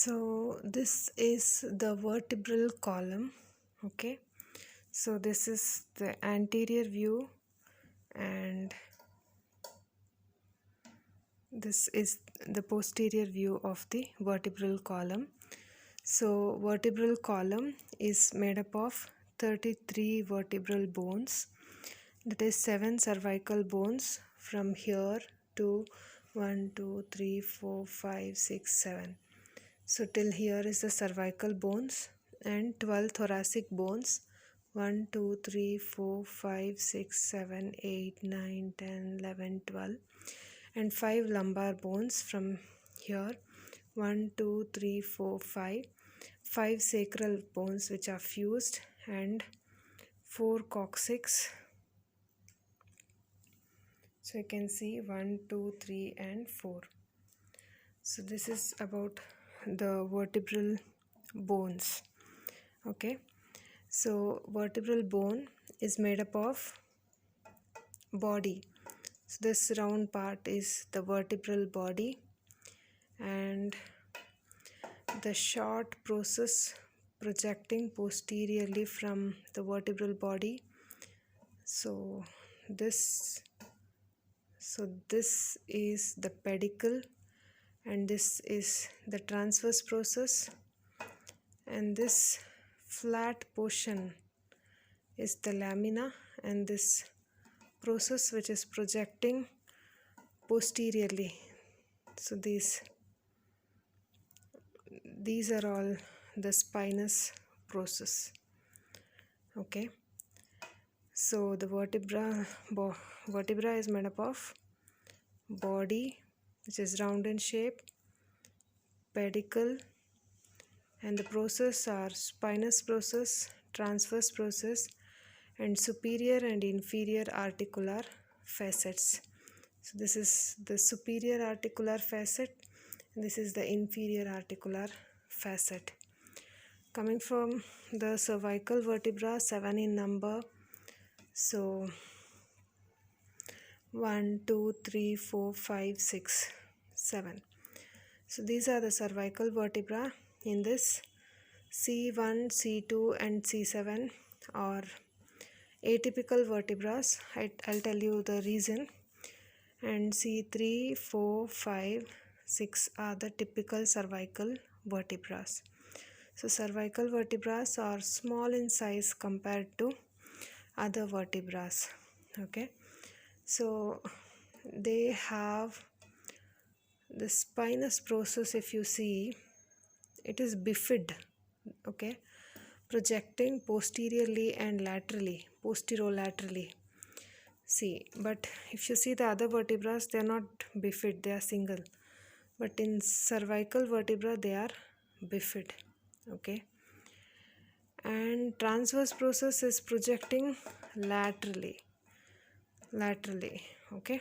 So this is the vertebral column. Okay, so this is the anterior view and this is the posterior view of the vertebral column. So vertebral column is made up of 33 vertebral bones, that is 7 cervical bones from here to 1 2 3 4 5 6 7. So till here is the cervical bones and 12 thoracic bones, 1 2 3 4 5 6 7 8 9 10 11 12, and 5 lumbar bones from here, 1 2 3 4 5, 5 sacral bones which are fused, and 4 coccyx. So you can see 1 2 3 and 4. So this is about the vertebral bones. Okay, so vertebral bone is made up of body. So this round part is the vertebral body, and the short process projecting posteriorly from the vertebral body. So this is the pedicle, and this is the transverse process, and this flat portion is the lamina, and this process which is projecting posteriorly. So these are all the spinous process. Okay, so the vertebra is made up of body, which is round in shape, pedicle, and the process are spinous process, transverse process, and superior and inferior articular facets. So this is the superior articular facet, and this is the inferior articular facet. Coming from the cervical vertebra, 7 in number. So 1 2 3 4 5 6 7. So these are the cervical vertebra. In this, C1, C2 and C7 are atypical vertebrae. I'll tell you the reason. And C3, 4, 5, 6 are the typical cervical vertebrae. So cervical vertebrae are small in size compared to other vertebrae. Okay, so they have the spinous process. If you see, it is bifid. Okay, projecting posteriorly and laterally, posterolaterally. See, but if you see the other vertebrae, they are not bifid, they are single. But in cervical vertebra, they are bifid. Okay, and transverse process is projecting laterally. Okay,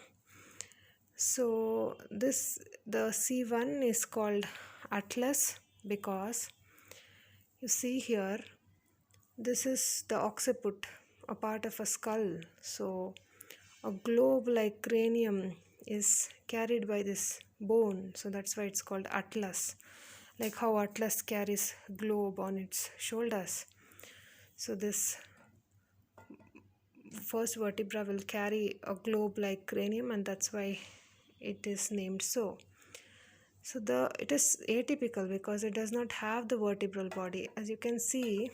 so the C1 is called atlas because you see here, this is the occiput, a part of a skull. So a globe like cranium is carried by this bone, so that's why it's called atlas, like how atlas carries globe on its shoulders. So this first vertebra will carry a globe like cranium, and that's why it is named so. So it is atypical because it does not have the vertebral body, as you can see.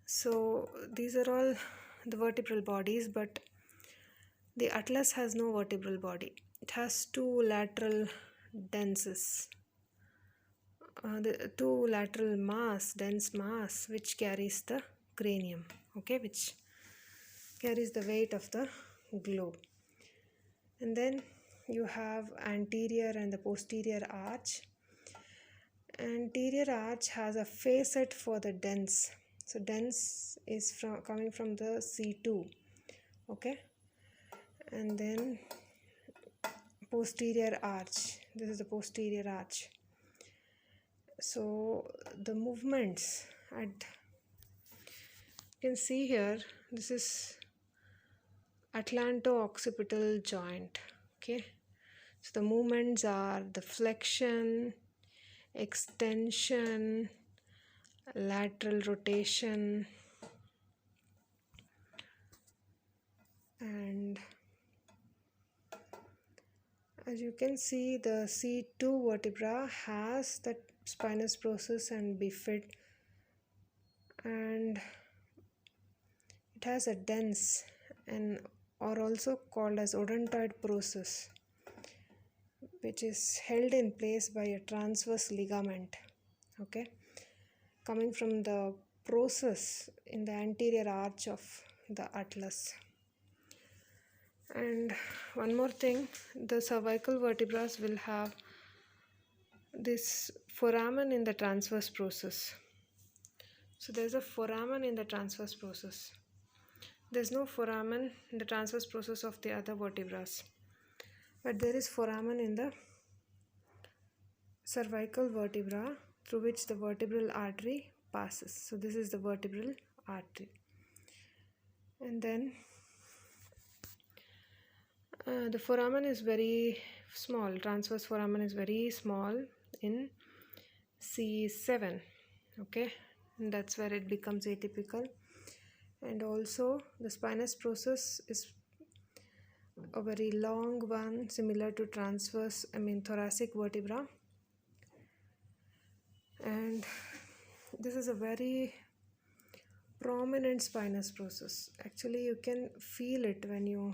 So these are all the vertebral bodies, but the atlas has no vertebral body. It has two lateral denses, the two lateral dense mass, which carries the cranium. Okay, which carries the weight of the globe. And then you have anterior and the posterior arch. Anterior arch has a facet for the dens. So dens is coming from the C2. Okay, and then posterior arch. This is the posterior arch. So the movements you can see here, this is atlanto-occipital joint. Okay, So the movements are the flexion, extension, lateral rotation, and as you can see, the C2 vertebra has the spinous process and bifid, and it has a dense and or also called as odontoid process, which is held in place by a transverse ligament, okay, coming from the process in the anterior arch of the atlas. And one more thing, the cervical vertebrae will have this foramen in the transverse process. So there's a foramen in the transverse process. There's no foramen in the transverse process of the other vertebrae, but there is foramen in the cervical vertebra through which the vertebral artery passes. So this is the vertebral artery. And then the foramen is very small. Transverse foramen is very small in C7. Okay, and that's where it becomes atypical. And also the spinous process is a very long one, similar to thoracic vertebra. And this is a very prominent spinous process. Actually, you can feel it when you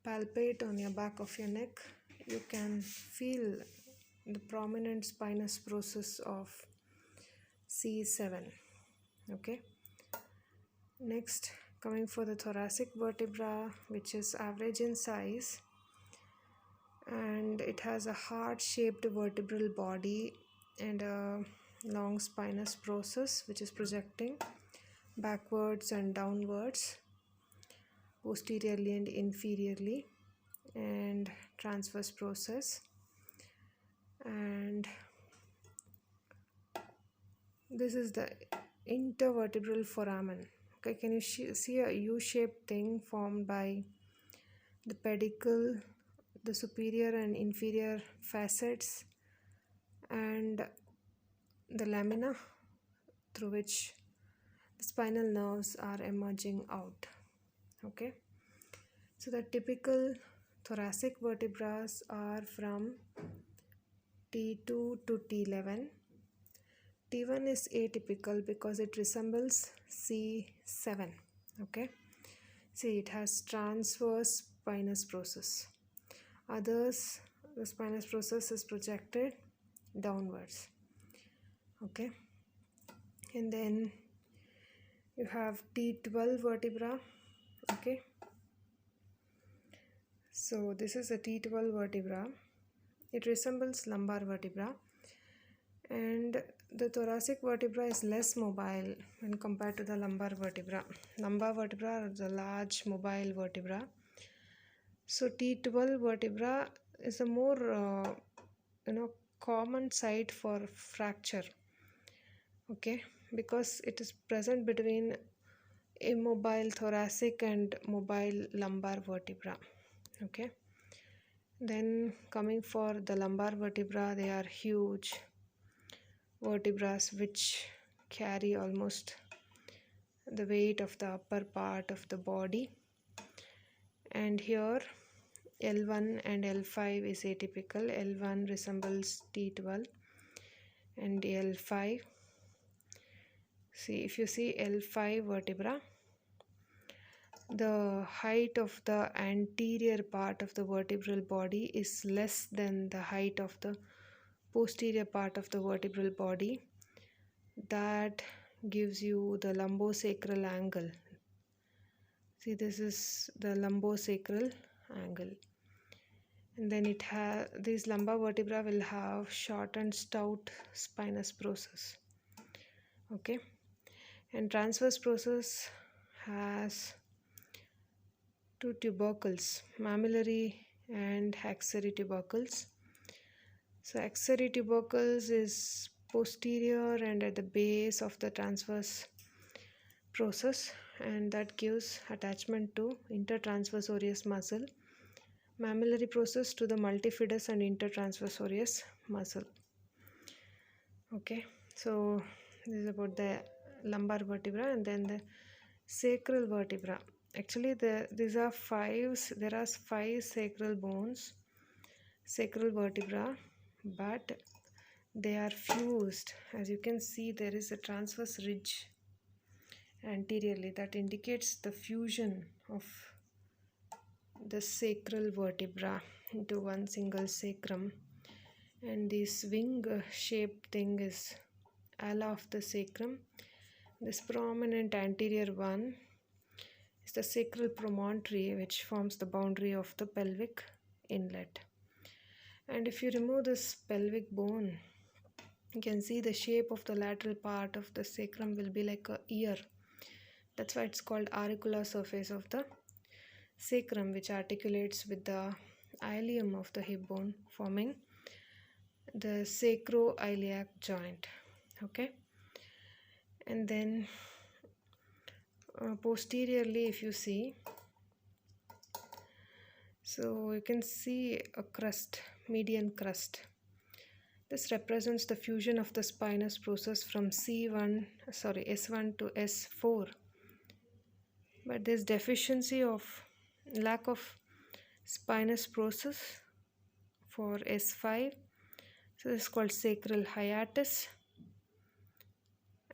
palpate on your back of your neck. You can feel the prominent spinous process of C7. Okay. Next, coming for the thoracic vertebra, which is average in size, and it has a heart-shaped vertebral body and a long spinous process which is projecting backwards and downwards, posteriorly and inferiorly, and transverse process. And this is the intervertebral foramen. Okay, can you see a U-shaped thing formed by the pedicle, the superior and inferior facets, and the lamina through which the spinal nerves are emerging out. Okay, so the typical thoracic vertebrae are from T2 to T11. T1 is atypical because it resembles C7. Okay, see, it has transverse spinous process. Others, the spinous process is projected downwards. Okay, and then you have T12 vertebra. Okay, so this is a T12 vertebra. It resembles lumbar vertebra, and the thoracic vertebra is less mobile when compared to the lumbar vertebra. Lumbar vertebra are the large mobile vertebra. So T12 vertebra is a more common site for fracture. Okay, because it is present between immobile thoracic and mobile lumbar vertebra. Okay, then coming for the lumbar vertebra, they are huge vertebrae which carry almost the weight of the upper part of the body. And here L1 and L5 is atypical. L1 resembles T12 and L5. See, if you see L5 vertebra, the height of the anterior part of the vertebral body is less than the height of the posterior part of the vertebral body. That gives you the lumbosacral angle. See, this is the lumbosacral angle. And then these lumbar vertebra will have short and stout spinous process. Okay, and transverse process has two tubercles, mammillary and axillary tubercles. So axillary tubercles is posterior and at the base of the transverse process, and that gives attachment to intertransverse osseous muscle mammillary process to the multifidus and intertransversoris muscle. Okay, so this is about the lumbar vertebra, and then the sacral vertebra. Actually, these are there are five sacral bones, sacral vertebra, but they are fused. As you can see, there is a transverse ridge anteriorly that indicates the fusion of the sacral vertebra into one single sacrum, and this wing shaped thing is ala of the sacrum. This prominent anterior one is the sacral promontory, which forms the boundary of the pelvic inlet. And if you remove this pelvic bone, you can see the shape of the lateral part of the sacrum will be like a ear. That's why it's called auricular surface of the sacrum, which articulates with the ilium of the hip bone, forming the sacroiliac joint. Okay, and then posteriorly, if you see, so you can see a crust, median crust. This represents the fusion of the spinous process from S1 to S4. But there's deficiency of lack of spinous process for S5. So this is called sacral hiatus,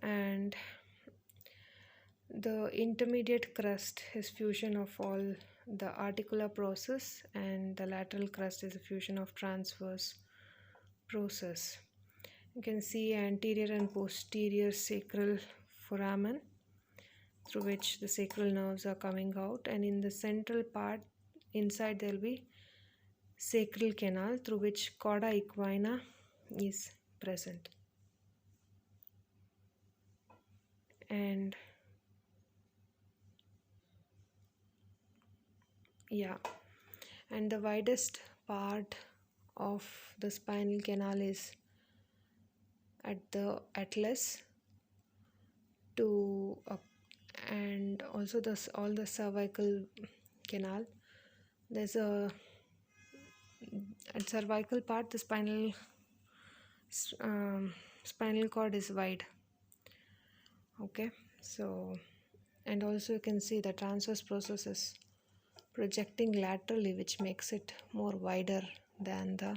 and the intermediate crust is fusion of all the articular process, and the lateral crust is a fusion of transverse process. You can see anterior and posterior sacral foramen through which the sacral nerves are coming out, and in the central part inside there will be sacral canal through which cauda equina is present. And yeah, and the widest part of the spinal canal is at the atlas to and also all the cervical canal. There's a at cervical part the spinal cord is wide. Okay, so and also you can see the transverse process is projecting laterally, which makes it more wider than the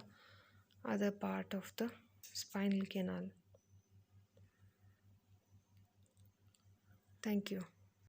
other part of the spinal canal. Thank you.